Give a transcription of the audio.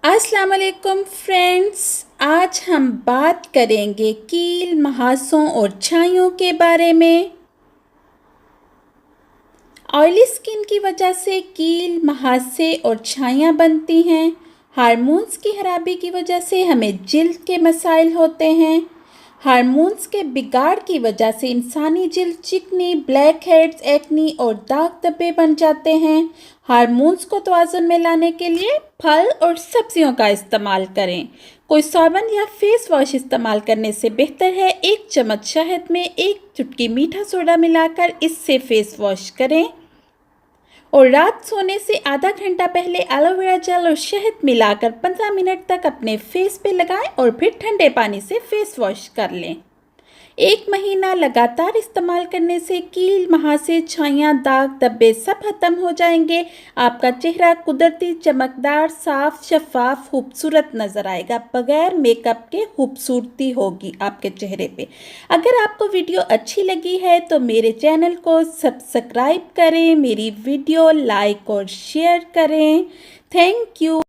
अस्सलाम वालेकुम फ्रेंड्स। आज हम बात करेंगे कील, महासों और छाइयों के बारे में। ऑयली स्किन की वजह से कील, महासे और छाइयाँ बनती हैं। हार्मोन्स की खराबी की वजह से हमें जिल्द के मसाइल होते हैं। हार्मोन्स के बिगाड़ की वजह से इंसानी जिल्द चिकनी, ब्लैक हेड्स, एक्नी और दाग धब्बे बन जाते हैं। हार्मोन्स को तवाज़ुन में लाने के लिए फल और सब्जियों का इस्तेमाल करें। कोई साबुन या फेस वॉश इस्तेमाल करने से बेहतर है 1 चम्मच शहद में 1 चुटकी मीठा सोडा मिलाकर इससे फेस वॉश करें। और रात सोने से आधा घंटा पहले एलोवेरा जेल और शहद मिलाकर 15 मिनट तक अपने फेस पे लगाएं और फिर ठंडे पानी से फेस वॉश कर लें। 1 महीना लगातार इस्तेमाल करने से कील, महासे, छाइयाँ, दाग धब्बे सब खत्म हो जाएंगे। आपका चेहरा कुदरती, चमकदार, साफ, शफाफ, खूबसूरत नज़र आएगा। बगैर मेकअप के खूबसूरती होगी आपके चेहरे पे। अगर आपको वीडियो अच्छी लगी है तो मेरे चैनल को सब्सक्राइब करें, मेरी वीडियो लाइक और शेयर करें। Thank you.